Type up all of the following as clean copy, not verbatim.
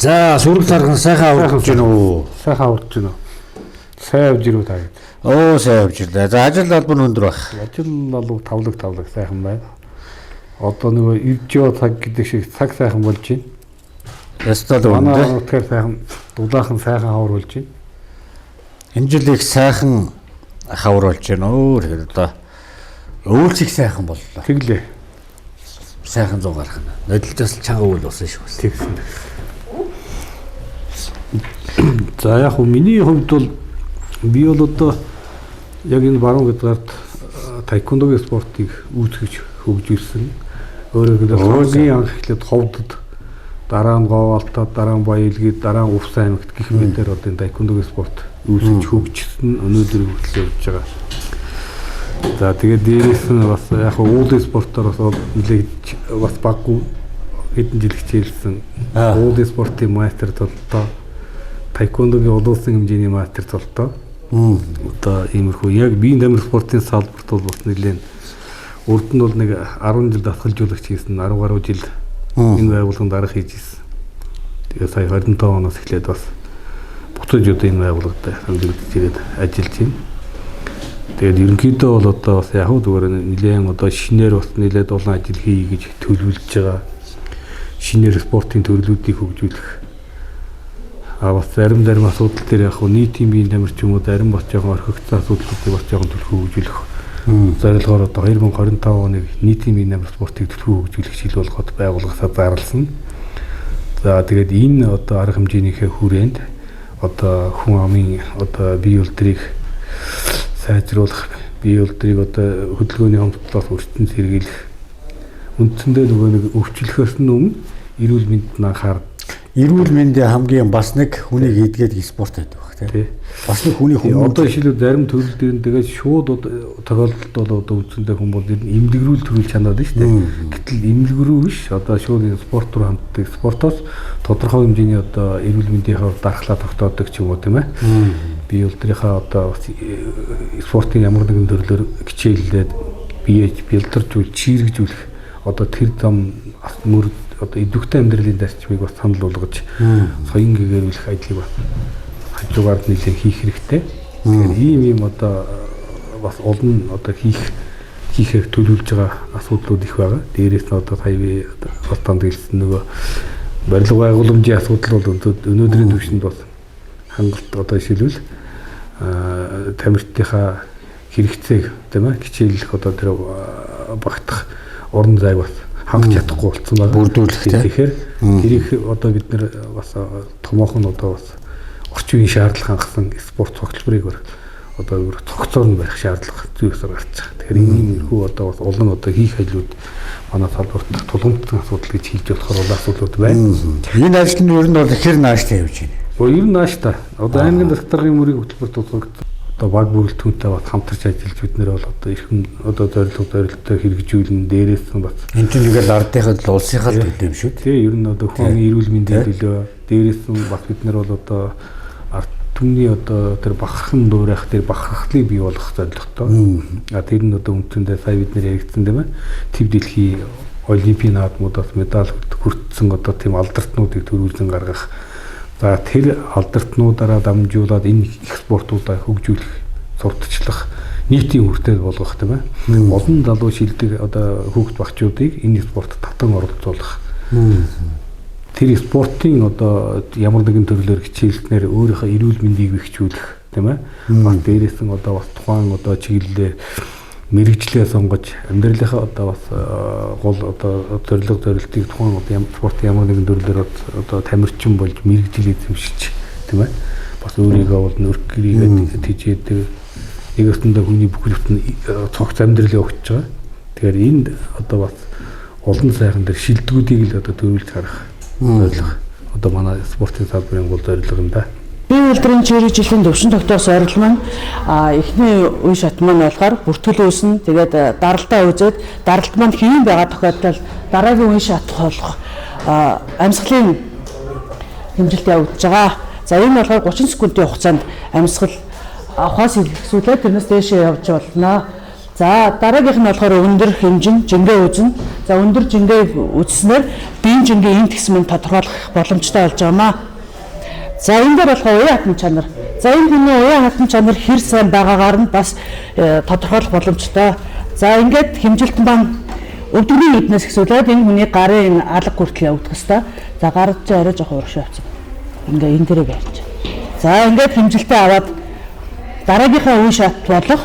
За сүрэг тархан сайхан аврагдж байна уу? Сайхан аврагдж байна уу? Сайн авж ирүү та. Оо сайн авж ирлээ. За ажил албан өндөр баг. Ажил бол тавлаг сайхан байна. Одоо нөгөө иржөө цаг гэдэг шиг цаг сайхан болж байна. Ястал өндөр. Манай тэгэхээр сайхан дулаахан сайхан хавар болж байна. Энэ жил их сайхан хавар болж байна. Тэгэхээр одоо өвөлцөг сайхан боллоо. Тэглээ. Сайхан зур гарах нь. Нодлжаас чанга үйл болсон шүү. Тэгсэн. За яг хөө миний хувьд бол би бол одоо яг энэ баруун гэдгаарт тайквондогийн спортыг үүсгэж хөгжүүлсэн. Өөрөөр хэлбэл хамгийн анх эхлээд ховдод дараа нь Говьалтад, дараа нь Баялгид, дараа нь Увс аймагт гэх мэтээр одоо энэ тайквондогийн спорт үүсгэж хөгжсөн өнөөдөр хүртэл явж байгаа. За тэгээд дээрээс нь бас яг уулын спортоор бас нэлээд бас баггүй хэдэн жил хичээлсэн. Уулын спортын мастер толтоо, тайквондогийн олон улсын хэмжээний мастер толтоо. Одоо иймэрхүү яг биеийн дамир спортын салбарт бол бас нэлээд урд нь бол нэг 10 жил давтгалжуулагч хийсэн, 10 гаруй жил энэ байгууллаганд дарга хийж ирсэн. Тэгээ сая 25 оноос эхлээд бас буцаж одоо энэ байгууллагад хамжигдж ирээд ажиллаж байна. Тэгээд ерөнхийдөө бол одоо бас яг зүгээр нэлээд одоо шинээр бас нэлээд олон ажил хий гэж төлөвлөж байгаа. Шинээр спортын төрлүүдийг хөгжүүлэх. Бас зарим асуудал дээр яг нийтийн биеийн дамир ч юм уу зарим бас жоохон орхигдсан асуудлуудыг бас жоохон төлхөө хөгжүүлэх. Зорилгоор одоо 2025 оны нийтийн биеийн дамир спортыг төлхөө хөгжүүлэх жил болгоод байгууллагасаа зарласан. За тэгээд энэ одоо арга хэмжээнийхээ хүрээнд одоо хүн амын одоо бие үлдрийг сайжруулах, бие үлдрийг одоо хөдөлгөөний хомсдлоос өртөн сэргийлэх. Үндсэндээ нөгөө нэг өвчлөхөөс өмнө эрүүл мэндэд анхаарал. Эрүүл мэндийн хамгийн бас нэг хүнийг эдгээд спорт байдаг баг тий. Бас нэг хүний одоо жишээлбэл зарим төрөл дээр тэгээд шууд тохиолдолд бол одоо үндсэндээ хүмүүс эмнэлгэрүүл төрүүл чанаад байна шүү дээ. Гэтэл эмнэлгэрүү биш одоо шууд спорт руу ханддаг. Спортоос тодорхой хэмжээний одоо эрүүл мэндийнхаа дархлаа тогтоодог ч юм уу тийм ээ. Бие үлдрийнхаа одоо спортын ямар нэгэн төрлөөр хичээллээд биеж бэлдэржүүл, чирэгжүүлэх одоо тэр зам мөр одоо идэвхтэй амьдралын зарчмыг бас санал болгож соён гэгэрүүлэх ажлыг бас хажуугаар нэлээд хийх хэрэгтэй. Тэгэхээр ийм одоо бас олон одоо хийхээр төлөвлөж байгаа асуудлууд их байгаа. Дээрээс нь одоо сая бас танд хэлсэн нөгөө барилга байгууламжийн асуудал бол өнөөдрийн түвшинд бас хангалт одоо жишээлбэл тамирчдынхаа хэрэгцээг тийм ээ хичээллэх одоо тэр багтах орон зайг бас хангаж чадахгүй болсон байгаа. Бүрдүүлэх тэгэхээр тэрийг одоо бид нэр бас томоохон одоо бас орчин үеийн шаардлага хангасан спорт цогцлборыг одоо цогцоор нь барих шаардлага зүйсээр гарч байгаа. Тэгэхээр иймэрхүү одоо бас олон одоо хийх ажлууд манай салбарт тулгымдсан асуудал гэж хэлж болохоор олон асуудлууд байна. Энэ ажил нь ер нь бол ихэр нааштай явж байна. Ер нь нааш та. Одоо аймгийн даскалгын мөрийг хөтөлбөр тусгагдсан. Одоо баг бүрэлдэхүүнтэй бас хамтарч ажиллаж бид нэр бол одоо эрхэм одоо зорилттой хэрэгжүүлэн дээрээс нь бас энэ чинь нэгэл ардынхад л улсынхаа төлөө юм шүү. Тий, ер нь одоо хүний эрүүл мэндийн төлөө дээрээс нь бас бид нэр бол одоо ард түмний одоо тэр бахархан дуурайх тэр бахархлыг бий болгох зорилготой. Тэр нь одоо үндсэндээ сая бид нэр яригдсан тийм ээ. Төв дэлхийн олимпийн наадмуудаас медаль хүртсэн одоо тийм алдартнуудыг төрүүлэн гаргах. За тэр алдартнуудаараа дамжуулаад энэ их спортуудаа хөгжүүлэх, сурталчлах, нийтийн хүртэл болгох тийм ээ. Олон залуу шилдэг одоо хүүхд багчуудыг энэ спортод татан оролцуулах. Тэр спортын одоо ямар нэгэн төрлөөр хичээлснээр өөрийнхөө эрүүл мэндийг бэхжүүлэх тийм ээ. Бас дээрээс нь одоо бас тухайн одоо чиглэлээр мэрэгчлээ сонгож амьдралынхаа одоо бас гол одоо зорилтыг тухайн одоо спорт ямар нэгэн төрлөөр одоо тамирчин болж мэрэгжил эзэмшиж тийм ээ. Бас өөрийгөө бол нөркрийгээ тийжээд нэгэстэндээ хүний бүхэл бүтэн цогц амьдралыг өгч байгаа. Тэгэхээр энд одоо бас олон сайхан дээр шилдэгүүдийг л одоо төрүүлж харах зорилго. Одоо манай спортын салбарын гол зорилго юм да. Бие үлдрийн чирэг жилийн төвшин тогтоос ойрол маань эхний үе шат маань болохоор бүртгэл үүснэ. Тэгээд даралтаа үзээд даралт маань хийн байгаа тохиолдолд дараагийн үе шат болох амьсгалын хэмжилт явагдаж байгаа. За энэ болохоор 30 секундын хугацаанд амьсгал авахаас илэрхийлээд тэрнээс дээшээ явж болно. За дараагийнх нь болохоор өндөр хэмжин жингээ үзэн За өндөр жингээ үзснээр биеийн жингээ энд гэсэн мэт тодорхойлох боломжтой болж байгаамаа. За энэ дээр болохоор уян хатан чанар. За энэ хүний уян хатан чанар хэр сайн байгаагаар нь бас тодорхойлох боломжтой. За ингээд хэмжилтэн маань өвдөгний нүднээс ихсүүлээд энэ хүний гарын алга хүртэл явагдах хэвээр. За гар ч арай жоохон урагш явцсан. Ингээ энэ дээрээ барьж. За ингээд хэмжилтээ аваад дараагийнхаа үе шат болох.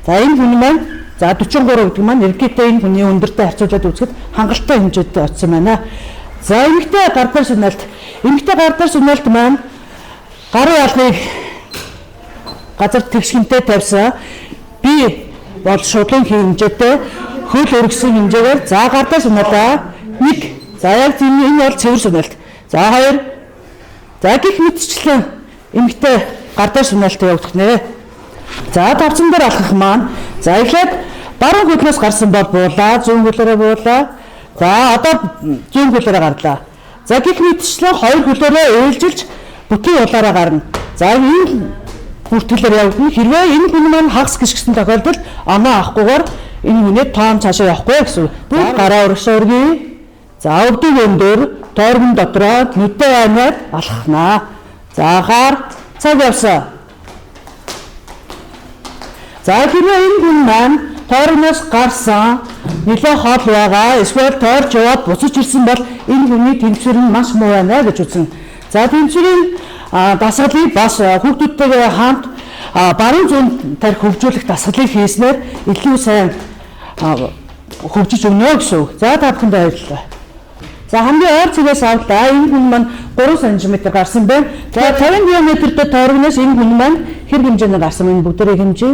За энэ хүн маань за 43 гэдэг маань эргээтэй энэ хүний өндөртэй харьцуулаад үзэхэд хангалттай хэмжээтэй очсон байна. За эмэгтэй гар дээр сүнэлт. Эмэгтэй гар дээр сүнэлт маань гарын алгыг газар тэгшгэнтэй тавьсан. Би бол шудлын хэмжээтэй хөл өргөсөн хэмжээгээр за гар дээр сүнэлээ. 1. За яг тийм энэ бол цэвэр сүнэлт. За 2. За гих мэдчлэн эмэгтэй гар дээр сүнэлтээ явагдах нэ. За тавцан дээр алхах маань за эхлээд баруун хөлөөс гарсан бол буулаа, зүүн хөлөөрөө буулаа. За одоо зүүн хөлөөрөө гарлаа. За гих мэдчлэн хоёр хөлөөрөө ээлжилж бүтэн улаараа гарна. За энэ бүртгэлээр явагдана. Хэрвээ энэ хүн маань хагас гисгсэн тохиолдолд оноо авахгүйгээр энэ хүнээ тоон цаашаа явахгүй гэсэн. Бүр гараа урагшаа өргөе. За өвдөг өндөр тойрон дотроо нүдтэй байнаад алхахнаа. За гар цаг явсан. За хэрвээ энэ хүн маань тойрноос гарсан нэлээд хол байгаа эсвэл тойрч яваад буцаж ирсэн бол энэ хүний тэнцвэр нь маш муу байна гэж үзнэ. За тэнцвэрийн дасгалыг бас хүүхдүүдтэйгээ хамт баруун зүүн тарих хөгжүүлэх дасгалыг хийснээр илүү сайн хөгжиж өгнө гэсэн үг. За та бүхэндээ баярлалаа. За хамгийн ойр цэгээс авлаа. Энэ хүн маань 3 см гарсан байна. За 50 км-тэй тойрогноос энэ хүн маань хэр хэмжээнд гарсан энэ бүгдээрээ хэмжээ.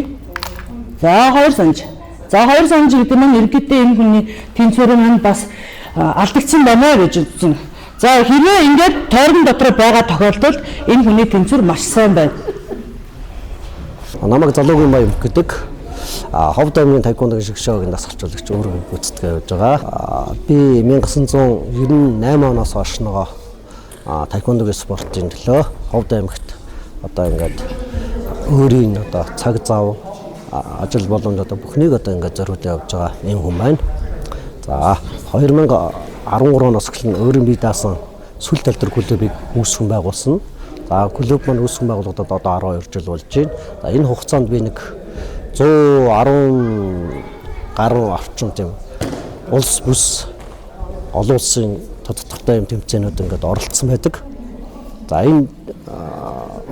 За 2 см. За 2 см гэдэг нь иргэдээ энэ хүний тэнцвэр нь бас алдагдсан байна гэж үзнэ. За хэрвээ ингээд тойрон дотор байгаа тохиолдолд энэ хүний тэнцвэр маш сайн байна. Намайг залуугийн баян гэдэг Ховд аймгийн таеквондогийн шгшөөгийн дасгалжуулагч өөрөө гүйцэтгэж явж байгаа. Би 1998 оноос хойш нөгөө таеквондогийн спортын төлөө Ховд аймагт одоо ингээд өөрийн одоо цаг зав ажил боломж одоо бүхнийг одоо ингээд зориулж явж байгаа юм хүн байна. За 2013 оноос эхлэн өөрийн бие даасан сүл тал дээр клубыг үүсгэн байгуулсан. За клуб маань үүсгэн байгуулагдаад одоо 12 жил болж байна. За энэ хугацаанд би нэг 110 гаруй орчим тийм улс бүс олон улсын тодтогтой юм тэмцээнүүд ингээд оролцсон байдаг. За энэ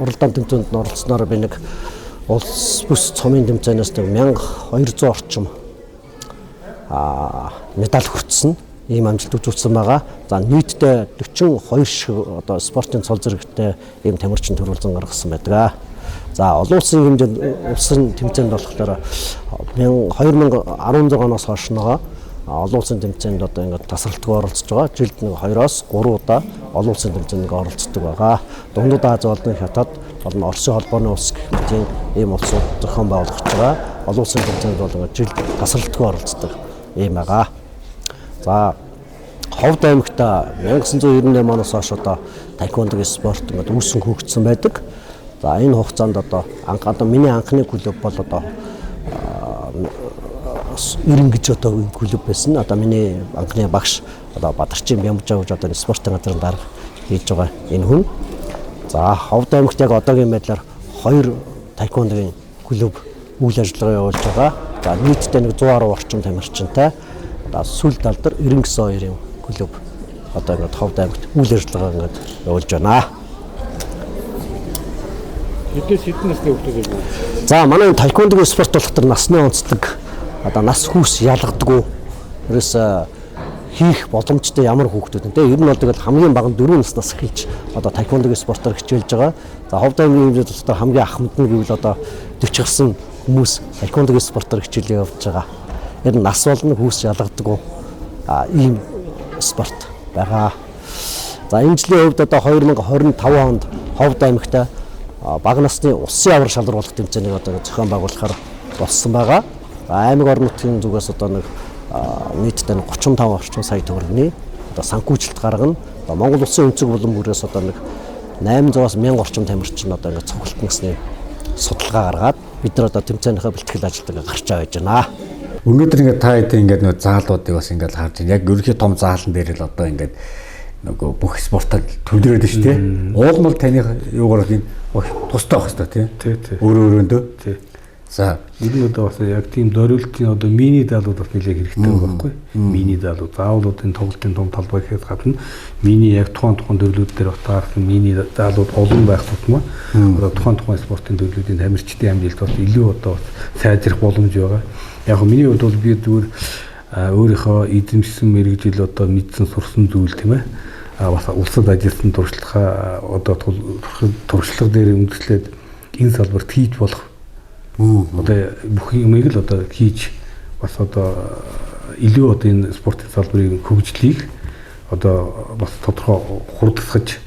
уралдаан тэмцээнд оролцсноор би нэг улс бүс цомын тэмцээнээс 1200 орчим медаль хүртсэн. Ийм амжилт үзүүлсэн байгаа. За нийтдээ 42 шиг одоо спортын цол зэрэгтэй ийм тамирчин төрүүлсэн гаргасан байдаг. За олон улсын хэмжээнд улсын тэмцээнд болохоор 2016 оноос хойш байгаа олон улсын тэмцээнд одоо ингээд тасралтгүй оролцож байгаа. Жилд нэг 2-оос 3 удаа олон улсын тэмцээнд оролцдог байгаа. Дундад Аз болон Хятад болон Оросын холбооны улс гэх ийм улсууд зохион байгуулж байгаа. Олон улсын тэмцээнд бол ингээд жилд тасралтгүй оролцдог ийм байгаа. За Ховд аймагт 1998 оноос хойш одоо таеквондогийн спорт ингээд үүсгэн хөгжсөн байдаг. За энэ хугацаанд одоо миний анхны клуб бол одоо 90 гэж одоо клуб байсан. Одоо миний анхны багш одоо Бадарчин Бямжаа гэж одоо спортын газрын дарга хийж байгаа энэ хүн. За Ховд аймагт яг одоогийн байдлаар 2 таеквондогийн клуб үйл ажиллагаа явуулж байгаа. За нийтдээ нэг 110 орчим тамирчинтай сүл тал дээр 92 клуб одоо ингээд Ховд аймагт үйл ажиллагаа ингээд явуулж байна. Хэдээс хэдэн насны хүүхдүүд вэ? За манай таеквондогийн спорт болохоор насны онцлог одоо нас хүүс ялгадаггүй. Ерөөс хийх боломжтой ямар хүүхдүүд нэ. Ер нь бол тэгэл хамгийн бага 4 наснаас эхэлж одоо таеквондогийн спортоор хичээлж байгаа. За Ховд аймгийн хэмжээнд болохоор хамгийн ахмад нь гэвэл одоо 40 гарсан хүмүүс таеквондогийн спортоор хичээлээ явуулж байгаа. Ер нь нас болно хүүс ялгадаггүй ийм спорт байгаа. За энэ жилийн хувьд одоо 2025 онд Ховд аймагт бага насны улсын аврал шалгаруулах тэмцээнийг одоо зохион байгуулахаар болсон байгаа. Аймаг орон нутгийн зүгээс одоо нэг нийтдээ 35 орчим сая төгрөгийн одоо санхүүжилт гаргана. Монгол улсын өнцөг булан бүрээс одоо нэг 800-аас 1000 орчим тамирчин одоо ингээд цуглалтан гэсний судалгаа гаргаад бид нар одоо тэмцээнийхээ бэлтгэл ажилтнаа гарч байгаа гэж байна. Өнөөдөр ингээд та хэд ингээд нөө заалуудыг бас ингээд харж байна. Яг ерөнхий том заалан дээр л одоо ингээд нөгөө бүх спортод төвлөрөөд шүү дээ. Уулмал таны юугаар тийм тустай байх хэрэгтэй тийм. Өөрөө. Тий. За энэ одоо бас яг тийм зориултын одоо мини даалууд бас нэлээд хэрэгтэй байгаа байхгүй. Мини даалууд заавлуудын тоглолтын том талбай гэхээс гадна мини яг тухайн төрлүүд дээр батаарсан мини даалууд олон байх тусмаа одоо тухайн спортын төрлүүдийн тамирчдын амжилт бас илүү одоо сайжрах боломж байгаа. Яг миний хувьд бол би зүгээр өөрийнхөө эзэмшсэн мэрэгжил одоо мэдсэн сурсан зүйл тийм ээ. Бас улсад ажилласан туршлага одоо туршлага дээр үндэслээд энэ салбарт хийж болох одоо бүх юмыг л одоо хийж бас одоо илүү одоо энэ спортын салбарын хөгжлийг одоо бас тодорхой хурдсгаж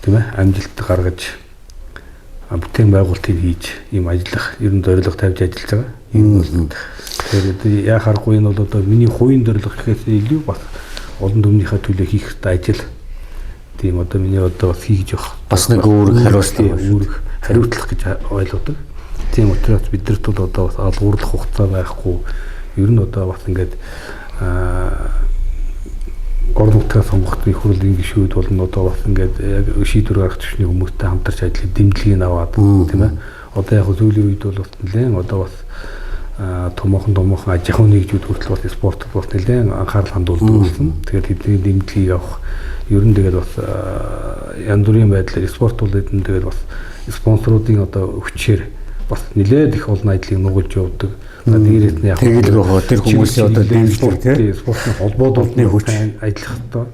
тийм ээ амжилт гаргаж бүтээн байгуулалтыг хийж ийм ажиллах ер нь зорилго тавьж ажиллаж байгаа. Энэ бол тэгэхээр яа харахгүй энэ бол одоо миний хувийн зорилго гэхээс илүү бас олон түмнийхээ төлөө хийх хэрэгтэй ажил. Тийм одоо миний одоо бас хийж явах бас нэг үүрэг хариуцлах гэж ойлгодог. Тийм учраас биднэрт бол одоо бас алгуурлах хугацаа байхгүй. Ер нь одоо бас ингээд гол нутгаа сонгох их хурлын гишүүд болон одоо бас ингээд яг шийдвэр гаргах төвчний хүмүүстэй хамтарч ажиллах дэмжлэгийг аваад тийм ээ. Одоо яг сүүлийн үед бол бас нэлээд одоо бас томоохон аж ахуйн нэгжүүд хүртэл бас спортод бас нэлээд анхаарал хандуулдаг болсон. Тэгэхээр тэдний дэмжлэгийг авах ер нь тэгээд бас янз бүрийн байдлаар спорт улиралд тэгээд бас спонсоруудын одоо хүчээр бас нэлээд их олон ажлыг нугалж явуулдаг. Дээрээс нь яг тэр хүмүүсийн одоо спортын холбоодны хүч ажиллах хэрэгтэй.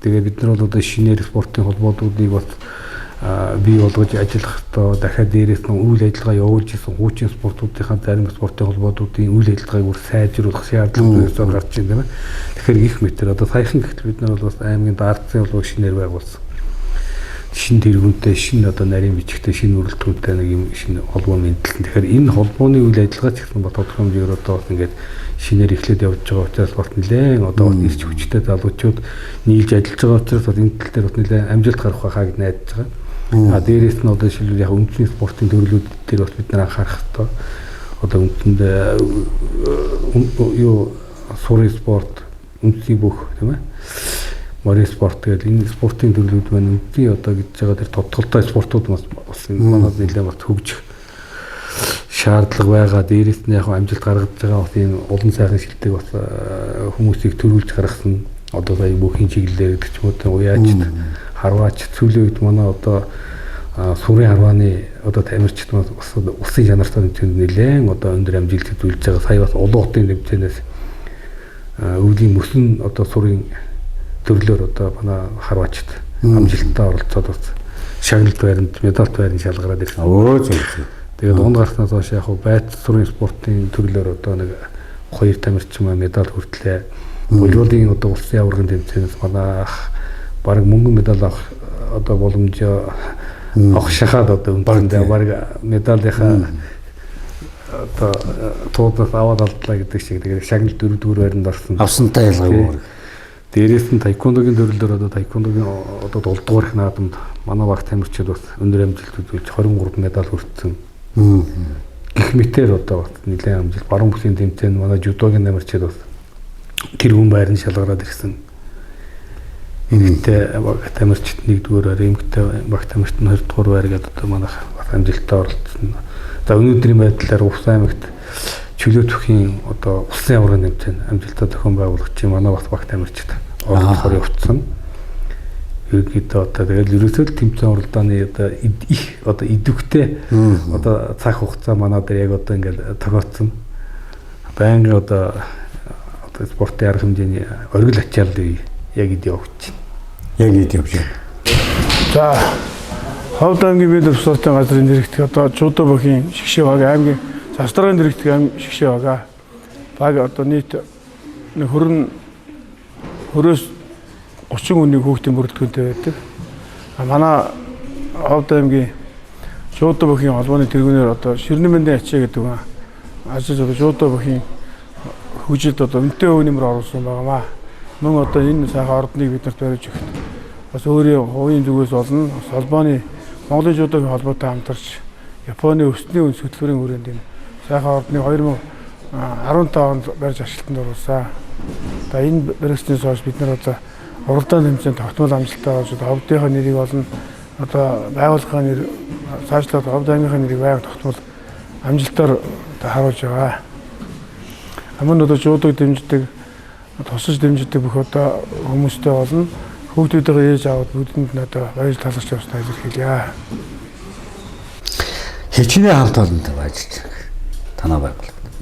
Тэгээд бид нар бол одоо шинээр спортын холбоодуудыг бас бий болгож ажиллах хэрэгтэй. Дахиад дээрээс нь үйл ажиллагаа явуулж исэн хуучин спортуудынхаа зарим спортын холбоодуудын үйл ажиллагааг бүр сайжруулах шаардлага гарч байна. Тэгэхээр гих мэтэр одоо саяхан гэтэл бид нар бол бас аймгийн дартсын холбоог шинээр байгуулсан. Шин тэргүүнтэй шин одоо нарийн бичгтэй шин өрөлтгүүдтэй нэг юм шин холбоо мэдлэн. Тэгэхээр энэ холбооны үйл ажиллагаа ч гэсэн тодорхой хэмжээгээр одоо бас ингээд шинээр эхлээд явж байгаа учраас бас нэлээд одоо бас ирч хүчтэй залуучууд нийлж ажиллаж байгаа учраас бас энэ тал дээр бас нэлээд амжилт гарах байхаа гэж найдаж байгаа. Дээрээс нь одоо шилбэл яг үндэсний спортын төрлүүд дээр бас бид нар анхаарах хэрэгтэй. Одоо үндсэндээ юу сурын спорт үндэсний бүх тийм ээ. Морин спорт гэдэг энэ спортын төрлүүд маань үнэний одоо гэж байгаа тэр тодтолтой спортууд бас манад нэлээд бас хөгжих шаардлага байгаа. Дээрээс нь яг амжилт гаргаж байгаа бас энэ олон сайхан шилдэг бас хүмүүсийг төрүүлж гаргасан одоо сая бүхийн чиглэлээр гэдэг ч юм уу уяачд харваач сүүлийн үед манай одоо сурын харвааны одоо тамирчид бас усын чанартай төвд нэлээд одоо өндөр амжилт үзүүлж байгаа. Сая бас олон хотын төвчнээс өвлийн мөсөн одоо сурын төрлөөр одоо манай харваачд амжилттай оролцоод бас шагналт байранд медалт байрны шалгараад ирсэн. Тэгээд дунд гарснаас хойш яг байц сурын спортын төрлөөр одоо нэг 2 тамирчин медаль хүртлээ. Волейболын одоо улсын аваргын тэмцээнээс манай баг мөнгөн медаль авах одоо боломж авах шахаад одоо өндөндөө баг медалийнхаа одоо туудаас аваад алдлаа гэдэг шиг тэгээд шагналт 4-р байранд орсон. Авсантай ялгаагүй. Дээрээс нь таеквондогийн төрлөөр одоо таеквондогийн одоо 7 дугаар их наадамд манай баг тамирчид бас өндөр амжилт үзүүлж 23 медаль хүртсэн. Гэх мэтээр одоо бас нэлээд амжилт баруун бүсийн тэмцээнд манай жудогийн тамирчид бас тэргүүн байрны шалгараад ирсэн. Эмэгтэй баг тамирчид 1-р байр, эмэгтэй баг тамирчид 2-р байр гэдэг одоо манай бас амжилттай оролцсон. За өнөөдрийн байдлаар Увс аймагт чөлөө төвхийн одоо улсын аваргын тэмцээнд амжилттай зохион байгуулагч манай бас баг тамирчид оролцохоор явцсан. Ерөнхийдөө одоо тэгээд ерөөсөө тэмцээн уралдааны одоо их одоо идэвхтэй одоо цаг хугацаа манай дээр яг одоо ингээд тохиолдсон. Байнгын одоо спортын арга хэмжээний оргил ачааллыг яг эд явууч. Яг эд явж байна. За Ховд аймгийн бид спортын газрын директор одоо Жудо бүхийн шгшээ баг аймгийн Завстрын директор аймгийн шгшээ байгаа. Баг одоо нийт хөрөөс 30 хүний хүүхдийн бүрэлдэхүүнтэй байдаг. Манай Ховд аймгийн Жудо бүхийн холбооны тэргүүнээр одоо Ширнэ мэндийн ачаа гэдэг нь ажиж одоо Жудо бүхийн хөгжилд одоо үнэтэй өв нэмэр оруулсан байнамаа. Мөн одоо энэ сайхан ордныг бид нарт барьж өгөх. Бас өөрийн хувийн зүгээс болно. Бас холбооны Монголын жудогийн холбоотой хамтарч Японы өсний үндэс хөтөлбөрийн хүрээнд энэ сайхан ордны 15 онд барьж ажилтанд оруулсан. Одоо энэ баригчдын сууж бид нар одоо уралдаан тэмцээнд тогтмол амжилттай болж ховдынхаа нэрийг болон одоо байгууллагын нэр цаашлаад ховд аймгийн нэрийг байнга тогтмол амжилтаар харуулж байгаа. Амин одоо жуудаг дэмждэг, тусаж дэмждэг бүх одоо хүмүүстэй болно. Хүүхдүүдээ ээж аваад бүгдэнд нь одоо баяр таларч явснаа илэрхийлье. Хичнээн хамт олонтой ажиллаж байгаа. Танаа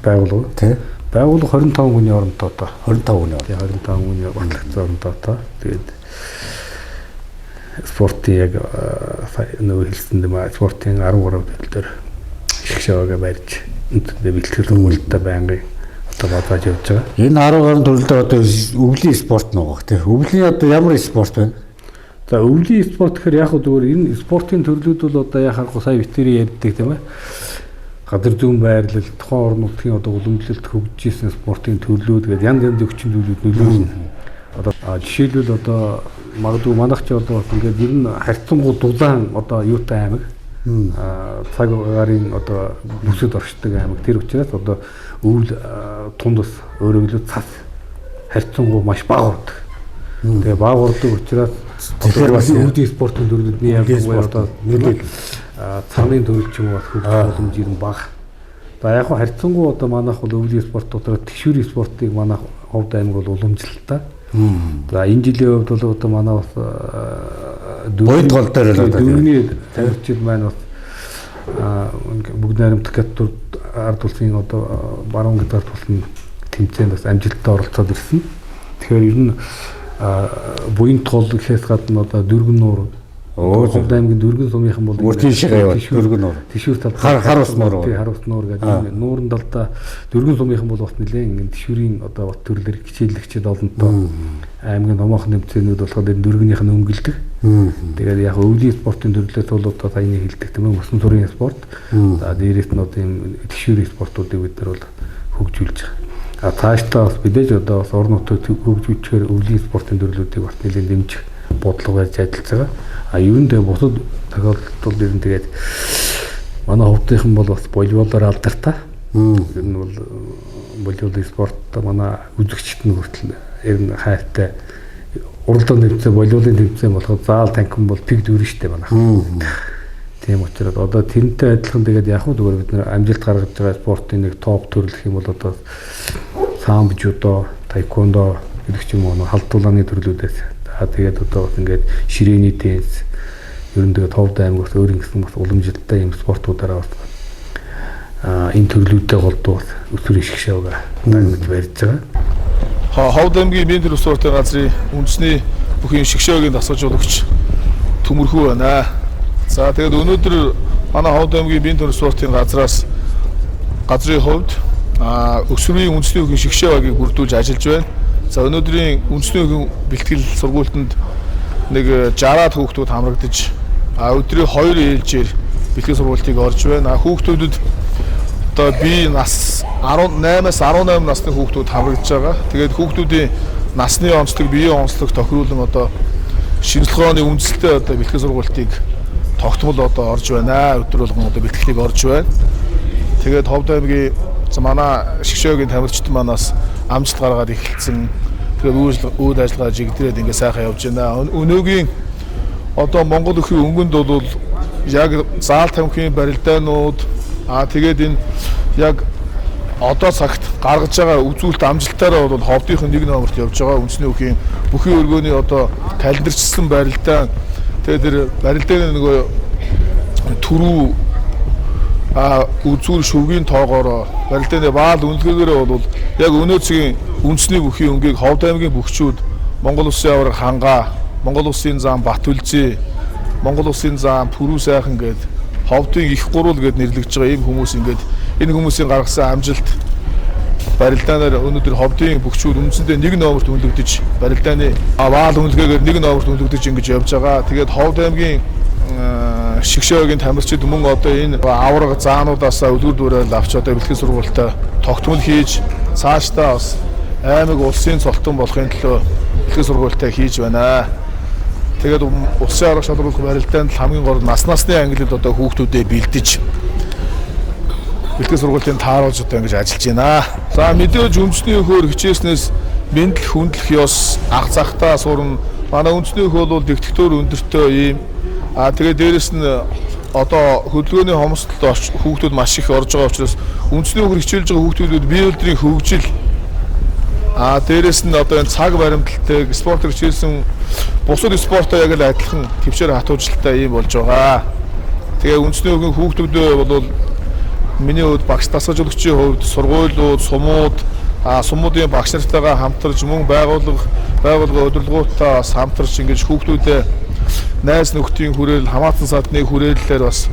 байгууллага тий. Байгууллага 25 хүний оронтой одоо 25 хүний. Тий 25 хүний батлагцсан оронтой. Тэгээд спортын яг нөгөө хэлсэн юм аа спортын 13 төлөвлөөр шгшээгээ барьж үндэндээ бэлтгэл хүмүүстээ байнгын одоо бадааж явж байгаа. Энэ 10 төрөлдөө одоо өвлийн спорт нуугах тий. Өвлийн одоо ямар спорт байна? За өвлийн спорт гэхээр яг зүгээр энэ спортын төрлүүд бол одоо яхахгүй сая битэрий ярьдаг тийм ээ. Газар зүүн байрлал, тухайн орон нутгийн одоо уламжлалт хөгжижсэн спортын төрлүүд гэдэг янз янзын хүчин зүйлүүд нөлөөлнө. Одоо жишээлбэл одоо магадгүй манайх ч одоо ингээд ер нь харьцангуй дулаан одоо юутай аймаг цаг гарын одоо бүсэд оршдог аймаг. Тэр учраас одоо өвөл тундас өөрөглөө цас харьцангуй маш бага урдаг. Тэгээ бага урдаг учраас тэгэхээр бас өвлийн спортын төрлүүдний яг одоо нэлээд цааны төрөл ч юм уу хөгжих боломж юм бага. За яг хөө харьцангуй одоо манайх бол өвлийн спорт дотор тэшүүрийн спортыг манайх ховд аймаг бол уламжлалтай. За энэ жилийн хувьд бол одоо манай бас Буйд гол дээр л одоо дөрөвний тавьчид маань бас бүгд найрамдах гэдэг ард улсын одоо баруун гэдэг ард улсын тэмцээнд бас амжилттай оролцоод ирсэн. Тэгэхээр ер нь буйн тол гэхээс гадна одоо дөргөн нуур ховд аймгийн дөргөн сумынхан бол үртийн шиг яваад дөргөн нуур тишүүр тал хар ус нуур хар ус нуур гэдэг нуурын талдаа дөргөн сумынхан бол бас нэлээд ингэ тишүүрийн одоо бат төрлөөр хичээлэгчид олонтой аймгийн томоохон тэмцээнүүд болохоор энэ дөргөнийх нь өнгөлдөг. Тэгээд яг өвлийн спортын төрлөөс бол одоо саяны хэлдэг тийм ээ усан төрийн спорт. За дээрээс нь одоо ийм тишүүрийн спортуудыг бид нар бол хөгжүүлж байгаа. Цаашдаа бас бидээж одоо бас орон нутгад хөгжүүлэхээр өвлийн спортын төрлүүдийг бас нэлээд дэмжих бодлого барьж ажиллаж байгаа. Юу нэ бусад тохиолдолд ер нь тэгээд манай ховдынхан бол бас волейболоор алдартай. Ер нь бол волейбол спорт манай үзэгчд нь хүртэл ер нь хайртай уралдаан тэмцээн волейболын тэмцээн болоход заал танхим бол пиг дүүрэн штэ манайх. Тийм учраас одоо тэрнтэй адилхан тэгээд яг хөө зүгээр бид нэр амжилт гаргаж байгаа спортын нэг топ төрөл гэх юм бол одоо самбо, жудо, тайквондо гэдэг ч юм уу халдуулааны төрлүүдээс тэгээд одоо бас ингээд ширээний теннис ер нь тэгээд ховд аймагт өөр ингэсэн бас уламжлалтай юм спортуудаараа бас энэ төрлүүдтэй голдуу бас өсвөр ишгшээгээ дагнаж барьж байгаа. Ховд аймгийн биеийн төрөл спортын газрын үндэсний бүхэн шгшээгийн дасгаж өгч төмөрхөө байна. За тэгээд өнөөдөр манай ховд аймгийн биеийн төрөл спортын газраас газрын хувьд өсвөрийн үндэсний бүхэн шгшээгийг бүрдүүлж ажиллаж байна. За өнөөдрийн үндэсний бүхэн бэлтгэл сургуультанд нэг 60-аад хүүхдүүд хамрагдаж өдрийн 2 ээлжээр бэлтгэл сургуультыг орж байна. Хүүхдүүдэд одоо бие нас 18-аас 18 насны хүүхдүүд хамрагдаж байгаа. Тэгээд хүүхдүүдийн насны онцлог, биеийн онцлог тохируулан одоо шинжилгээний үндэслэлтэй одоо бэлтгэл сургуультыг тогтмол одоо орж байна. Өдөр болгон одоо бэлтгэлийг орж байна. Тэгээд ховд аймгийн манай шгшөөгийн тамирчид манаас амжилт гаргаад эхэлсэн. Тэгээд үйл ажиллагаа жигдрээд ингээ сайхан явж байна. Өнөөгийн одоо Монгол өхрийн өнгөнд бол яг заал тамхины барилдаанууд тэгээд энэ яг одоо цагт гаргаж байгаа үзүүлэлт амжилтаараа бол ховдынхын 1 номерт явж байгаа. Үндэсний өхрийн бүхий өргөөний одоо календарчилсан барилдаан тэгээд тэр барилдааны нөгөө түрүү үзүүр шүвгийн тоогоор барилдааны баал үнэлгээгээрээ бол яг өнөөцгийн үндэсний бүхий өнгийг ховд аймгийн бүхчүүд Монгол Улсын авраг Хангаа, Монгол Улсын зам Батүлзээ, Монгол Улсын зам Пүрүү сайхан гээд ховдын их гурвал гээд нэрлэгдэж байгаа ийм хүмүүс ингээд энэ хүмүүсийн гаргасан амжилт барилдаанаар өнөөдөр ховдын бүхчүүд үндсэндээ 1 номерт үнэлэгдэж барилдааны баал үнэлгээгээр 1 номерт үнэлэгдэж ингэж явж байгаа. Тэгээд ховд аймгийн шгшөөгийн тамирчид мөн одоо энэ авраг заануудаас үлгэр дуурайл авч одоо бэлтгэл сургуультай тогтмол хийж цаашдаа бас аймаг улсын цолтон болохын төлөө бэлтгэл сургуультай хийж байна. Тэгээд улсын арга шалруулах барилдаанд хамгийн гол насны ангилалд одоо хүүхдүүдэд бэлдэж бэлтгэл сургуулийн тааруулж одоо ингэж ажиллаж байна. За мэдээж үндэсний өхөөр хичээснээс мэдлэх хүндлэх ёс ах захтаа сурна. Манай үндэсний өх бол дэгдэхтөр өндөртэй юм. Тэгээд дээрэс нь одоо хөдөлгөөний хомсдолд хүүхдүүд маш их орж байгаа учраас үндэсний өхөр хичээлж байгаа хүүхдүүд бие өдрийн хөгжил дээрэс нь одоо энэ цаг баримталтай спортоор хичээлсэн бусад спортоо яг л адилхан төвчээр хатуужилттай юм болж байгаа. Тэгээ үндэсний өхөн хүүхдүүдээ бол миний хувьд багш дасгаж өгчийн хувьд сургуулиуд, сумууд, сумуудын багш нартайгаа хамтарч мөн байгууллага удирдлагуудаа хамтарч ингэж хүүхдүүдээ найз нөхдийн хүрээл, хамаатан садны хүрээллээр бас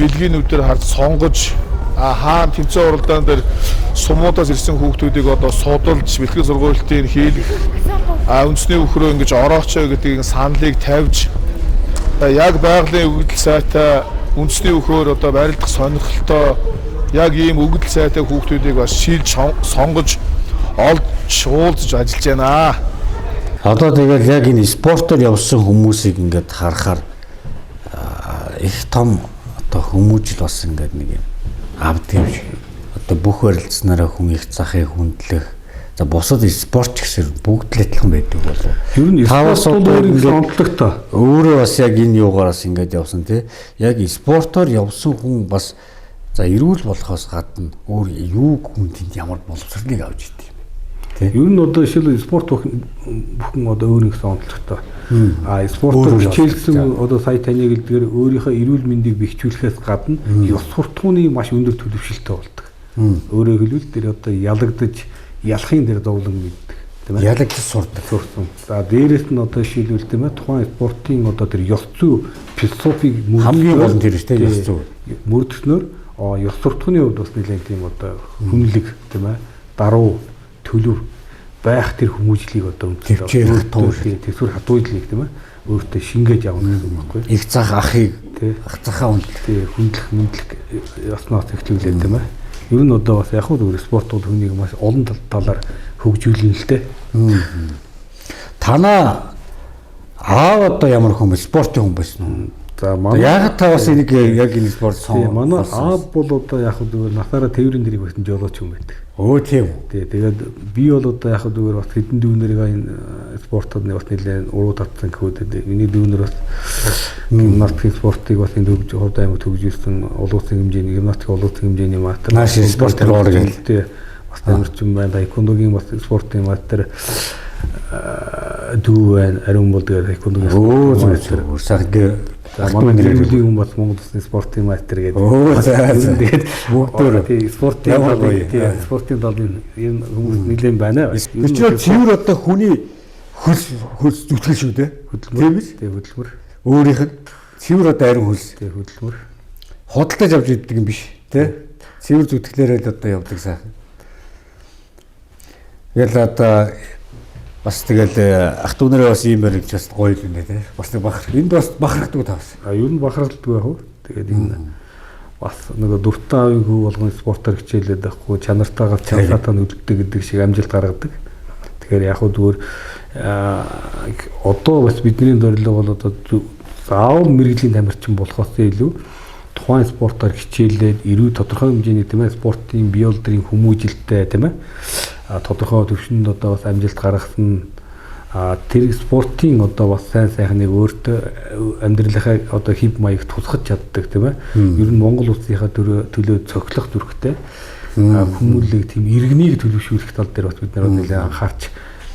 бэлгийнүүдээр харж сонгож хаан тэмцээн уралдаан дээр сумуудаас ирсэн хүүхдүүдийг одоо судалж бэлтгэл сургуультын хийлгэх үндэсний өхрөө ингэж ороочоо гэдгийг саналыг тавьж яг байгалийн өгөгдөл сайтай үндэсний өхөөр одоо барилдах сонирхолтой яг ийм өгөгдөл сайтай хүүхдүүдийг бас шилж сонгож олж уулзж ажиллаж байна. Одоо тэгэл яг энэ спортоор явсан хүмүүсийг ингээд харахаар их том одоо хүмүүжил бас ингээд нэг юм авд юм шиг. Одоо бүх барилцснараа хүн их захыг хүндлэх. За бусад спорт гэсэн бүгд л адилхан байдаг болов. Ер нь спорт бол онцлогтой. Өөрөө бас яг энэ юугаараас ингээд явсан тий. Яг спортоор явсан хүн бас за эрүүл болохоос гадна өөр юу хүнд ямар боловсролыг авч идэв. Ер нь одоо жишээл спорт бүхэн одоо өөр нэгэн онцлогтой. Спортоор хичээлсэн одоо сая таны гэлдгээр өөрийнхөө эрүүл мэндийг бэхжүүлэхээс гадна ёс суртахууны маш өндөр төлөвшөлттэй болдог. Өөрөөр хэлбэл тэр одоо ялагдаж ялахын дээр зовлон мэддэг, тийм ээ. Ялагдаж сурсан. За дээрэс нь одоо жишээлбэл тийм ээ тухайн спортын одоо тэр ёс зүй философиг хамгийн гол нь тэр шүү дээ ёс зүй. Мөрдснөөр ёс суртахууны хувьд бас нэлээд тийм одоо хүнлэг, тийм ээ, даруу төлөв байх тэр хүмүүжлийг одоо төсвөр хатуудлыг тийм ээ өөртөө шингээж явна гэсэн үг байхгүй. Их зах ахыг ах захаа хүндлэх мөндлөх яснаас эхлүүлээ тийм ээ. Ер нь одоо бас яг хөө спорт бол хүнийг маш олон талаар хөгжүүлнэ л дээ. Танаа аав одоо ямар хүн бэ? Спортын хүн байсан уу? За манай яг та бас энийг яг энэ спорт сонгосон. Манай аав бол одоо яг хөө насаараа тээврийн дэрийг байсан жолооч юм байдаг. Тийм. Тэгээд би бол одоо яг зүгээр бас хэдэн дүүнэрийг энэ спортод бас нэлээд уруу татсан гэхүүдэд миний дүүнэр бас гимнастик спортыг бас энэ хувьд аймаг төгжүүлсэн улсын хэмжээний гимнастик улсын хэмжээний мастер. Маш спортоор оргил. Бас тамирчин байна. Тайквондогийн бас спортын мастер дүү байна. Ариун бол тэгээд тайквондогийн мастер. Сайхан манай нэрийн хүн бас Монгол Улсын спортын мастер гэдэг. Тэгээд бүгдөө тий спортын талын энэ хүмүүс нэлээд байна. Тэр цэвэр одоо хүний хөлс зүтгэл шүү дээ. Тийм биш? Тий хөдөлмөр. Өөрийнх нь цэвэр одоо ариун хөлс. Тий хөдөлмөр. Худалдаж авч иддэг юм биш тий? Цэвэр зүтгэлээрээ л одоо явдаг сайхан. Тэгэл одоо бас тэгэл ах дүүнэрээ бас ийм барь гэж бас гоё юм байна тий. Бас нэг бахар. Энд бас бахарддаг таас. Ер нь бахарддаг яг. Тэгээд энэ бас нөгөө дуртай аавын хүү болгоны спортоор хичээлээд байхгүй чанартайгаа чанартаа нөлддөг гэдэг шиг амжилт гаргадаг. Тэгэхээр яг зүгээр одоо бас бидний зорилго бол одоо заавал мэрэгжлийн тамирчин болохоос илүү тухайн спортоор хичээлээд тодорхой хэмжээний тийм ээ спортын биологийн хүмүүжилттэй тийм ээ тодорхой төвшөнд одоо бас амжилт гаргасан тэр спортын одоо бас сайн сайхныг өөртөө амьдралынхаа одоо хэв маягт тусгаж чаддаг тийм ээ ер нь Монгол улсынхаа төлөө цохилох зүрхтэй хүмүүлийг тийм иргэнийг төлөвшүүлэх тал дээр бас бид нар нэлээд анхаарч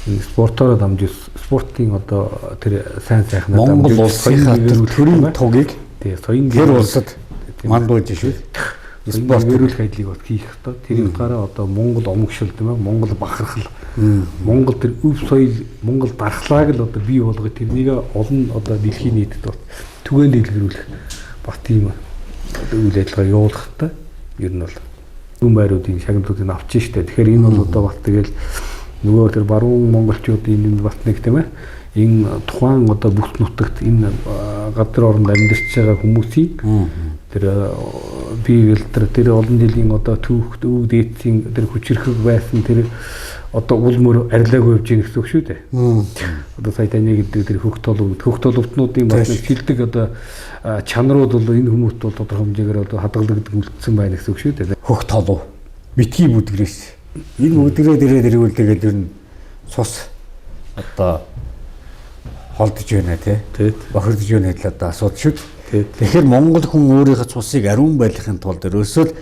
энэ спортоор дамжиж спортын одоо тэр сайн сайхнаа Монгол улсынхаа төрийн тугийг тий соён тэр улсад мандуулж шүү. Спорт эрүүлэх ажлыг бас хийх хэрэгтэй. Тэр утгаараа одоо Монгол омгшил тийм ээ Монгол бахархал Монгол тэр өв соёл Монгол дархлааг л одоо бий болгож тэрнийг олон одоо дэлхийн нийтэд бас түгээн дэлгэрүүлэх бас тийм үйл ажиллагаа явуулах хэрэгтэй. Ер нь бол юм байруудын шагналуудыг авчих штэ. Тэгэхээр энэ бол одоо бас тэгэл нөгөө тэр баруун монголчуудын энэ бас нэг тийм ээ энэ тухайн одоо бүс нутагт энэ газар оронд амьдарч байгаа хүмүүсийн тэр биеэл тэр олон жилийн одоо түүхт өв дээдсийн тэр хүчрхэг байсан тэр одоо улмөр арилаагүй явж байгаа гэсэн үг шүү дээ. Одоо сая таны гэдэг тэр хөх толовтнуудын бас нэг шилдэг одоо чанарууд бол энэ хүмүүст бол тодорхой хэмжээгээр одоо хадгалагддаг үлдсэн байна гэсэн үг шүү дээ. хөх толов, битгий бүдгэрээс. Энэ бүдгэрээ дээрээ дэрвэл тэгээд ер нь цус одоо холдож байна тий. Бохирдож байна гэдэл одоо асуудал шүү дээ. Тэгэхээр Монгол хүн өөрийнхөө цусыг ариун байлгахын тулд ерөөсөө л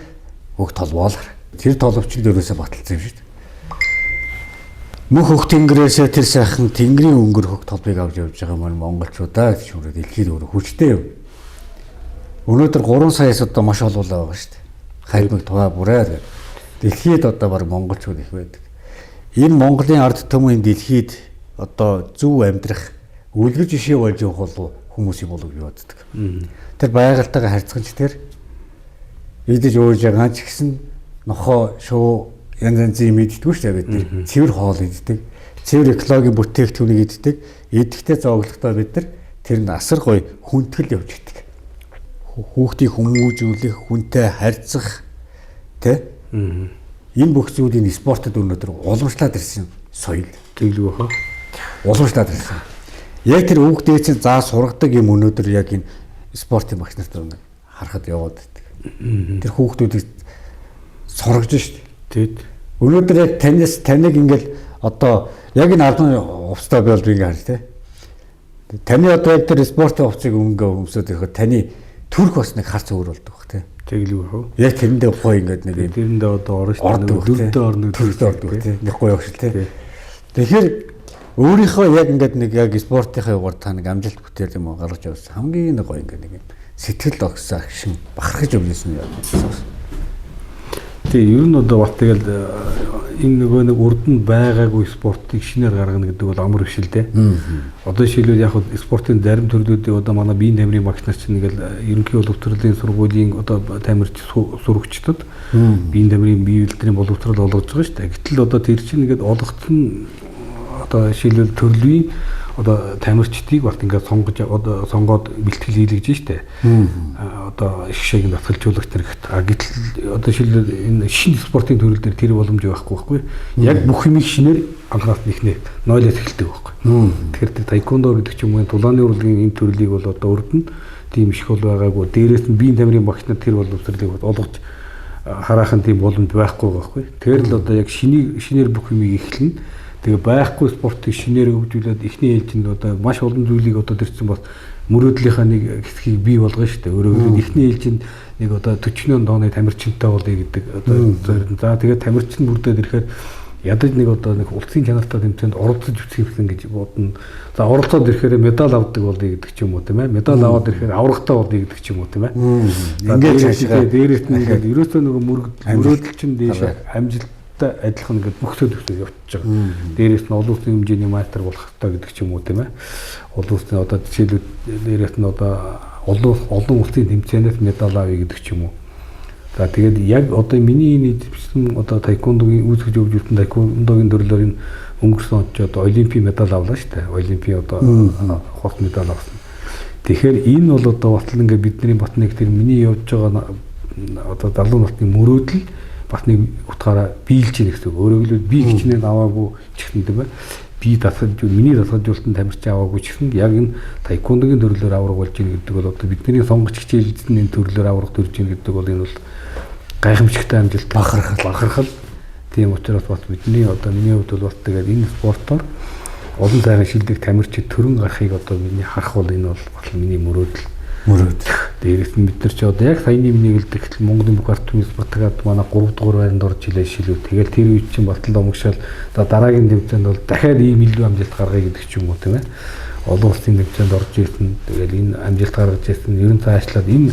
хөх толвоолар. Тэр толовч л ерөөсөө баталсан юм шүү дээ. Мөнх хөх тэнгэрээсээ тэр сайхан тэнгэрийн өнгөр хөх толбыг авч явж байгаа маань монголчуудаа гэж өөрөө дэлхийд өөрөө хүчтэй юм. Өнөөдөр 3 саяас одоо маш олоолаа байгаа шүү дээ. Хайрмаг тугаа бүрээр дэлхийд одоо баг монголчууд их байдаг. Энэ Монголын ард түмэн дэлхийд одоо зөв амьдрах үлгэр жишээ болж явах бол хүмүүсийн болов юу боддог. Тэр байгальтайгаа харьцангч тэр идэж ууж байгаа ч гэсэн нохоо шуу янз янзын мэддэггүй шүү дээ бид нар. Цэвэр хоол иддэг, цэвэр экологийн бүтээгдэхүүнийг иддэг. Идэхтэй зооглохдоо бид нар тэр нь асар гоё хүндгэл явж идэг. Хүүхдийг хүмүүжүүлэх, хүнтэй харьцах тэ энэ бүх зүйлийн спортод өнөөдөр уламжлаад ирсэн соёл. Тэглүү хаа. Уламжлаад ирсэн. Яг тэр хүүхдээ чинь заа сургадаг юм өнөөдөр яг энэ спортын багш нартай өнө харахад яваад байдаг. Тэр хүүхдүүдийг сургаж шүү дээ. Өнөөдөр яг таныг ингээл одоо яг энэ ардны хувцастай бол би ингээ харж тэ. Таны одоо яг тэр спортын хувцсыг өмсөд ирэхэд таны төрх бас нэг харц өөр болдог бах тэ. Тэглүү хөө. Яг тэрэндээ гоё ингээд нэг юм. Тэрэндээ одоо ордтой орно төрөлтэй ордог тэ. Нэг гоё өгшөл тэ. Тэгэхээр өөрийнхөө яг ингээд нэг яг спортынхаа югаар та нэг амжилт бүтээл юм гаргаж явсан. Хамгийн нэг гоё ингээд нэг сэтгэл огсоо агшин бахархаж өвнөсөн юм. Тэгээ ер нь одоо бат тэгэл энэ нөгөө нэг урд нь байгаагүй спортыг шинээр гаргана гэдэг бол амар их шил дээ. Одоо жишээлбэл яг спортын зарим төрлүүдийн одоо манай биеийн тамирын багш нар чинь ингээл ерөнхий боловсролын сургуулийн одоо тамирч сурагчдад биеийн тамирын бие үйлдвэрийн боловсрол олгож байгаа шүү дээ. Гэтэл одоо тэр чинь ингээд олгох нь одоо жишээлбэл төрлийн одоо тамирчдыг бас ингээд сонгоод бэлтгэл хийлгэж штэ. Одоо их шиг татгалжуулагч нарт. Гэтэл одоо жишээлбэл энэ шинэ спортын төрөл дээр тэр боломж байхгүй. Яг бүх юмыг шинээр анхаас нэхнээ нойлоос эхэлдэг байхгүй. Тэгэхээр тэр тайквондо гэдэг ч юм уу тулааны урлагийн энэ төрлийг бол одоо урд нь тийм их бол байгаагүй. Дээрээс нь биеийн тамирын багш нар тэр боловсролыг олгож хараахан тийм боломж байхгүй байхгүй. Тэгэхээр л одоо яг шинээр бүх юмыг эхэлнэ. Тэгээ байхгүй спортыг шинээр хөгжүүлээд эхний ээлжинд одоо маш олон зүйлийг одоо төрсөн бас мөрөөдлийнхаа нэг хэсгийг бий болгоно шүү дээ. Өөрөөр эхний ээлжинд нэг одоо 40 тонны тамирчинтай болъё гэдэг одоо зорилго. За тэгээд тамирчин бүрдээд ирэхээр ядаж нэг одоо нэг улсын чанартай тэмцээнд оролцож үсгэсэн гэж бодно. За оролцоод ирэхээр медаль авдаг болъё гэдэг ч юм уу тийм ээ. Медаль аваад ирэхээр аврагтай болъё гэдэг ч юм уу тийм ээ. Ингээд цаашаа дээрээс нь ингээд ерөөсөө нөгөө мөрөөдөл чинь дээш амжилт адилхан ингээд бүх төсөө явчихж байгаа. Дээрээс нь олон улсын хэмжээний мастер болох хэрэгтэй гэдэг ч юм уу тийм ээ. Олон улсын одоо жишээлбэл дээрээс нь одоо олон улсын тэмцээнээс медаль авъя гэдэг ч юм уу. За тэгээд яг одоо миний энэ эзэмшсэн одоо тайквондогийн үүсгэж явуулсан тайквондогийн төрлөөр энэ өнгөрсөн он ч одоо олимпийн медаль авлаа шүү дээ. Олимпийн одоо хос медаль авсан. Тэгэхээр энэ бол одоо батал ингээд бидний бат нэг тэр миний явж байгаа одоо залуу насны мөрөөдөл бас нэг утгаараа биелж ийн гэсэн. Өөрөөр хэлбэл би хичнээн аваагүй ч гэсэн тийм ээ. Би миний дасгалжуулалтанд тамирч аваагүй ч гэсэн яг энэ тайквондогийн төрлөөр авраг болж ийн гэдэг бол одоо бидний сонгогч хичээлзэн энэ төрлөөр авраг төрж ийн гэдэг бол энэ бол гайхамшигтай амжилт бахархал. Тийм учраас бас миний одоо миний хувьд бол бас тэгээд энэ спортоор олон сайхан шилдэг тамирчид төрөн гарахыг одоо миний харах бол энэ бол бас миний мөрөөдөл. Дээрээс нь бид нар ч одоо яг саяны миний хэлдэг Монголын бүх ард түмний спортод манай 3 дугаар байранд орж илээ шилүү. Тэгээд тэр үед чинь батал омгшаал за дараагийн тэмцээнд бол дахиад ийм илүү амжилт гаргая гэдэг ч юм уу тийм ээ. Олон улсын тэмцээнд орж ирсэн. Тэгээд энэ амжилт гаргаж ирсэн. Ерөн цаашлаад энэ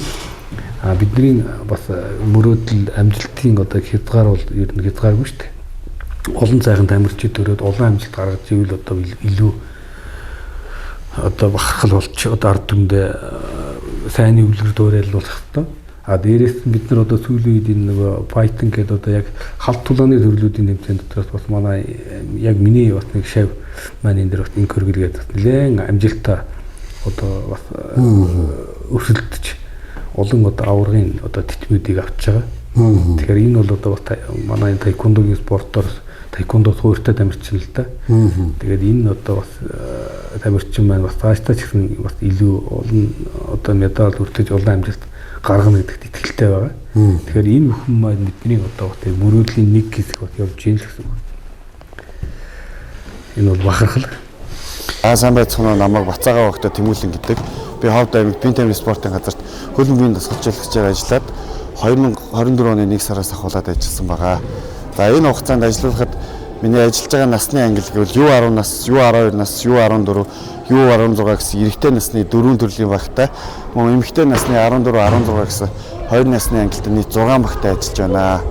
бидний бас мөрөөдөл амжилтын одоо хязгаар бол ер нь хязгааргүй шүү дээ. Олон сайхан тамирчид төрөөд олон амжилт гаргаж ивэл одоо илүү одоо бахархал болж одоо ард түмэндээ сайн өвлөр дуурайл болох хэрэгтэй. Дээрээс нь бид нар одоо сүүлийн үед энэ нөгөө файтинг гэдэг одоо яг халт тулааны төрлүүдийн тэмцээнд дотроос бас манай яг миний бас нэг шав маань энэ дэр бас инк хөргөлгээд бас нэлээд амжилттай одоо бас өрсөлдөж олон одоо аврагын одоо тэтмүүдийг авч байгаа. Тэгэхээр энэ бол одоо бас манай тайквондогийн спортоор тайквондо суурьтай тамирчин л да. Тэгээд энэ одоо бас тамирчин маань бас цаашдаа ч гэсэн бас илүү олон одоо медаль хүртэж олон амжилт гаргана гэдэгт итгэлтэй байгаа. Тэгэхээр энэ бүхэн маань бидний одоо тийм мөрөөдлийн нэг хэсэг явж ийн л гэсэн үг. Энэ бол бахархал. Сайн байцгаана намайг Бацаагаа багтаа Тэмүүлэн гэдэг. Би Ховд аймаг Бие тамирын спортын газарт хөлн биеийн дасгалжуулагчаар ажиллаад 2024 оны 1 сараас ахуулаад ажилласан байгаа. За энэ хугацаанд ажиллахад миний ажиллаж байгаа насны англи гэвэл U10 нас, U12 нас, U14, U16 гэсэн эрэгтэй насны 4 төрлийн багтай, мөн эмэгтэй насны 14, 16 гэсэн 2 насны англид нийт 6 багтай ажиллаж байна.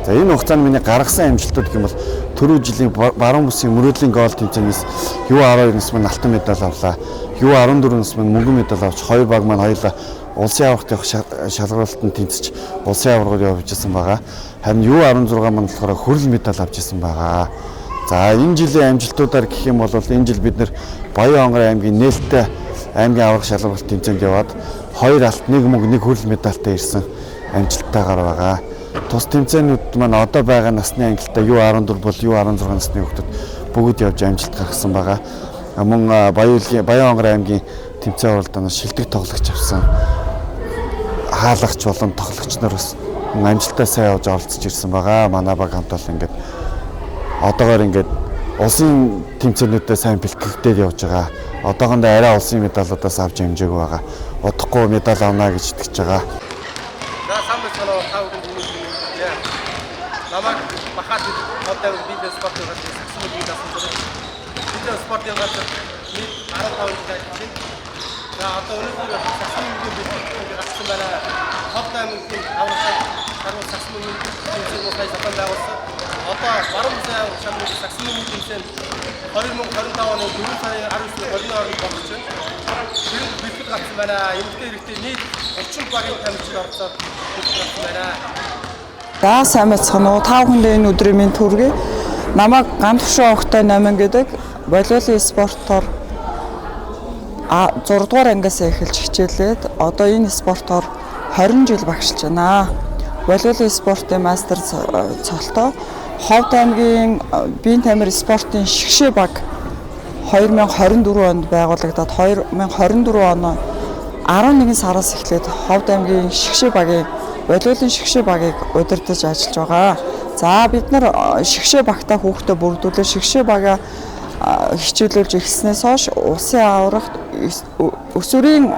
За энэ хугацаанд миний гаргасан амжилтууд гэх юм бол түрүү жилийн баруун бүсийн мөрөөдлийн гол тэмцээнээс U12 нас маань алтан медаль авлаа. U14 нас маань мөнгөн медаль авч 2 баг маань хоёулаа улсын аврагт явах шалгуулалтанд тэмцэж улсын аврагууд явж ирсэн байгаа. Харин U16 маань болохоор хөрөл медаль авч ирсэн байгаа. За энэ жилийн амжилтуудаар гэх юм бол энэ жил бид нэр Баян Онгор аймгийн нээлттэй аймгийн аврах шалгуулалт тэмцээнд яваад 2 алт, 1 мөнгө, 1 хөрөл медальтай ирсэн амжилттайгаар байгаа. Тус тэмцээнүүд маань одоо байгаа насны ангилалтай U14 бол U16 насны хүүхдүүд бүгд явж амжилт гаргасан байгаа. Мөн Баян Онгор аймгийн тэмцээн уралдаанаас шилдэг тоглогч авсан хаалгач болон тоглогч нар бас амжилттай сайн явж оролцож ирсэн байгаа. Манай баг хамт бол ингээд одоогоор ингээд улсын тэмцээнүүдэд сайн бэлтгэгдээд явж байгаа. Одоохондоо арай улсын медалуудаас авч хэмжээгүй байгаа. Удахгүй медаль авна гэж итгэж байгаа. За сайн байна уу? Тав хүн юм. Намайг бахад одоо бизнес спортын газар саксмын бие даасан. Бизнес спортын газар нийт 15 жил ажилласан. За одоо өнөөдөр саксмын бие даасан байна. Ховд аймгийн аврагын харуу саксмын бие даасан байгуулсан. Одоо баруун зай шамрын саксмын бие 2025 оны 4 сарын 19-ний хооронд болж байна. Тэр бэлтгэл гарсан байна. Эмэгтэй эрэгтэй нийт 30 багийн тамирчид оролцоод бэлтгэл гарсан байна. За сайн байцгаана уу? Тав хүндээ энэ өдрийн минь төргий. Намайг Гамтгшоо Огтой 8 гэдэг волейболын спортоор 6 дугаар ангиас эхэлж хичээлээд одоо энэ спортоор 20 жил багшилж байна. Волейболын спортын мастер цолтой Ховд аймгийн биеийн тамир спортын шгшээ баг 2024 онд байгуулагдаад 2024 оны 11 сараас эхлээд Ховд аймгийн шгшээ багийн волейболын шгшээ багийг удирдах ажиллаж байгаа. За бид нар шгшээ багтаа хүүхдээ бүрдүүлээ шгшээ багаа хичээлүүлж эхэлснээс хойш улсын аврагт өсвөрийн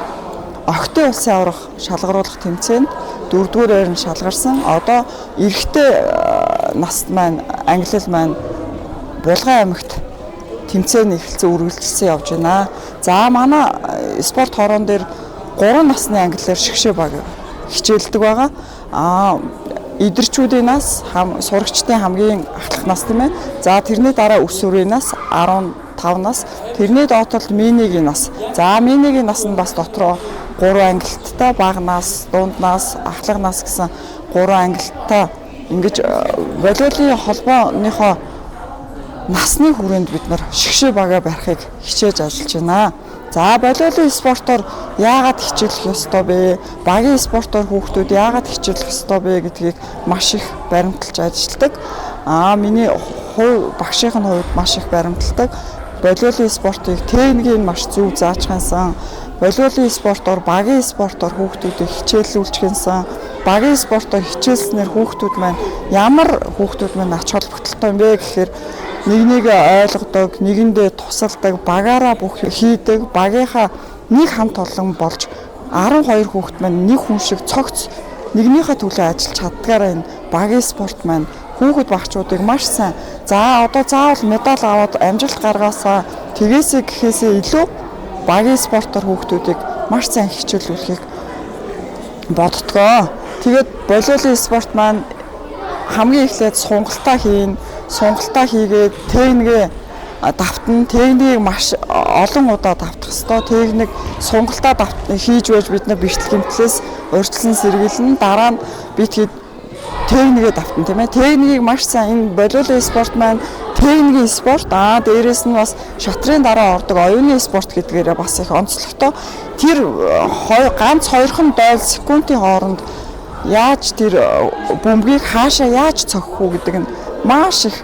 огтын улсын аврах шалгаруулах тэмцээнд 4-р байранд шалгарсан. Одоо эрэгтэй наст маань англил маань Булган аймагт тэмцээн эхэлсэн үргэлжилсэн явж байна. За манай спорт хорон дээр 3 насны англиар шгшээ баг хичээлдэг байгаа. Идэрчүүдийн нас сурагчдын хамгийн ахлах нас тийм ээ. За тэрний дараа өсвөрийн нас 15 нас, тэрний доотол минигийн нас. За минигийн нас нь бас дотроо 3 ангилттай бага нас, дунд нас, ахлах нас гэсэн 3 ангилттай ингэж волейболын холбооныхоо насны хүрээнд бид нар шгшээ багаа барихыг хичээж ажиллаж байна. За волейболын спортоор яагаад хичээлэх ёстой бэ? Багийн спортоор хүүхдүүд яагаад хичээлэх ёстой бэ гэдгийг маш их баримталж ажилладаг. Миний багшийн хувьд маш их баримталдаг. Волейболын спортыг техникийг маш зөв зааж хансан. Волейболын спортоор багийн спортоор хүүхдүүдийг хичээллүүлж гинсэн. Багийн спортоор хичээлснээр хүүхдүүд маань ямар хүүхдүүд маань ач холбогдолтой юм бэ гэхээр нэг ойлгодог, нэгэндээ тусалдаг, багаараа бүх хийдэг, багийнхаа нэг хамт олон болж 12 хүүхэд маань нэг хүн шиг цогц нэгнийхээ төлөө ажиллаж чаддгаараа энэ багийн спорт маань хүүхэд багчуудыг маш сайн за одоо заавал медаль аваад амжилт гаргаасаа тэгээсээ гэхээсээ илүү багийн спортоор хүүхдүүдийг маш сайн хичээлүүлэхийг боддгоо. Тэгээд волейболын спорт маань хамгийн эхлээд сунгалтаа хийгээд техникээ давтна. Техникийг маш олон удаа давтах ёстой. Техник сунгалтаа хийж байж бид нар бэртэл гэмтлээс урьдчилан сэргийлнэ. Дараа нь бид техникээ давтна тийм ээ. Техникийг маш сайн энэ волейболын спорт маань техникийн спорт. Дээрээс нь бас шатрын дараа ордог оюуны спорт гэдгээрээ бас их онцлогтой. Тэр ганц 2 дойл секундын хооронд яаж тэр бөмбөгийг хаашаа яаж цохих уу гэдэг нь маш их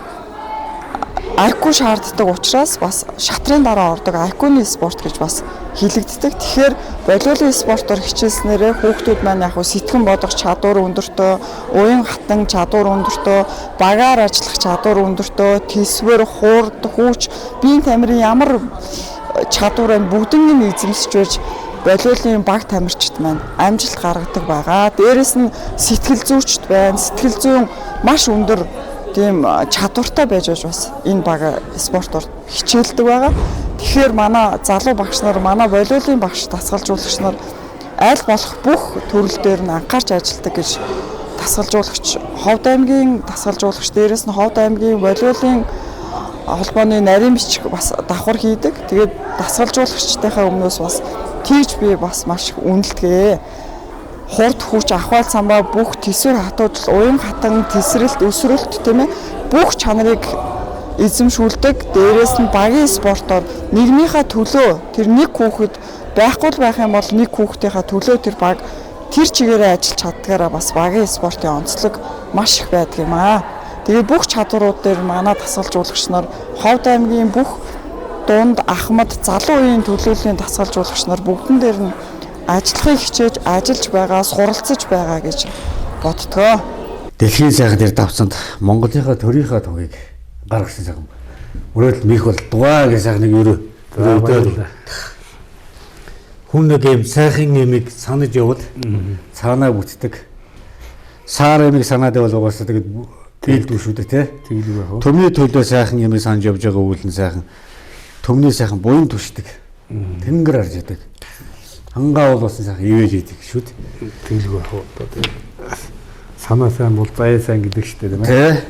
IQ шаарддаг учраас бас шатрын дараа ордог IQ-ны спорт гэж бас хэлэгддэг. Тэгэхээр волейболын спортоор хичээснээрээ хүүхдүүд маань яг сэтгэн бодох чадвар өндөртөө, уян хатан чадвар өндөртөө, багаар ажиллах чадвар өндөртөө, тэсвэр, хурд, хүч, биеийн тамирын ямар чадварыг бүгднийг нь эзэмсэж байж волейболын баг тамирчид маань амжилт гаргадаг байгаа. Дээрээс нь сэтгэл зүйчд байна. Сэтгэл зүйн маш өндөр тийм чадвартай байж бас энэ баг спортоор хичээлдэг байгаа. Тэгэхээр манай залуу багш нар, манай волейболын багш дасгалжуулагч нар аль болох бүх төрөл дээр нь анхаарч ажилладаг гэж дасгалжуулагч, Ховд аймгийн дасгалжуулагч, дээрээс нь Ховд аймгийн волейболын холбооны нарийн бичиг бас давхар хийдэг. Тэгээд дасгалжуулагчдынхаа өмнөөс бас тийж би бас маш их үнэлдэгэ. Хурд хүч, ахвал самбаа бүх тэсвэр хатуудл, уян хатан, тесрэлт, өсрөлт тийм ээ бүх чанарыг эзэмшүүлдэг. Дээрээс нь багийн спортоор нийгмийнхаа төлөө тэр нэг хүүхэд байхгүй байх юм бол нэг хүүхдийнхаа төлөө тэр баг тэр чигээрээ ажиллаж чаддгаараа бас багийн спортын онцлог маш их байдаг юм аа. Тэгээд бүх чадварууд дээр манай дасгалжуулагч нар Ховд аймгийн бүх дунд ахмад залуу үеийн төлөөллийн дасгалжуулагч нар бүгдэн дээр нь ажиллахыг хичээж ажиллаж байгаа, суралцж байгаа гэж боддгоо. Дэлхийн сайхан дээр давсанд Монголынхаа төрийнхаа тугийг гаргасан сайхан. Өрөөл мих бол дугаа гэж сайхныг өрөө. Хүн нэг юм сайхан юмыг санаж явал цаанаа бүтдэг. Саар юмыг санаад явал угаасаа тэгээд биелдэг шүү дээ тий. Тэгэлгүй байх. Төмний төлөө сайхан юмыг санаж явж байгаа үүлэн сайхан. Төмний сайхан буян түшдэг. Тэнгэр харж яадаг. Хангаа бол бас сайхан ивэж идэг шүү дээ. Тэгэлгүй байх одоо санаа сайн бол заяа сайн гэдэг шүү дээ тийм ээ.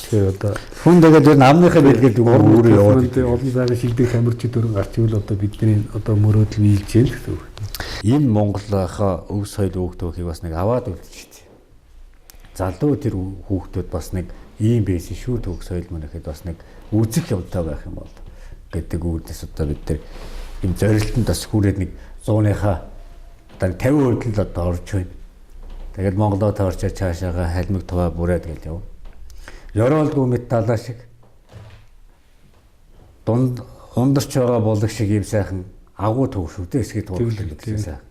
Тэгэхээр одоо хүн тэгээд ер нь амныхаа бэлгээд өөрөө яваад олон цагаан шилдэг тамирчид өрн гарч ивэл одоо бидний одоо мөрөөдөл биелж гэн гэсэн үг. Энэ Монголынхаа өв соёл өгдөөхийг бас нэг аваад үлдэж шүү дээ. Залуу тэр хүүхдүүд бас нэг ийм байсан шүү төв соёл мөн гэхэд бас нэг үзэх юмтай байх юм бол гэдэг үүднээс одоо бид тэр юм зорилтонд бас хүрээд нэг 100-ийнхаа одоо 50% л одоо орж байна. Тэгээд Монголоо тоорчоор цаашаага халмиг туваа бүрээд гэл яв. Ёроолгүй мэт далаа шиг дунд ундарч байгаа болог шиг юм сайхан агуу төв шүү дээ эсгээ туурлаг гэдэг сайхан.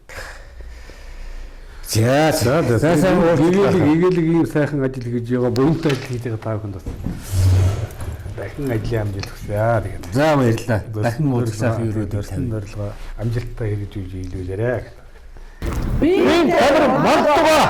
За сайн игэлэг ийм сайхан ажил хийж байгаа буянтай ажил хийж байгаа та бүхэнд бас дахин ажлын амжилт хүсье. Тэгээд за баярлалаа. Дахин муу сайхан өрөөдөр амжилттай хийж үйлүүлээрэй. Би Мартуга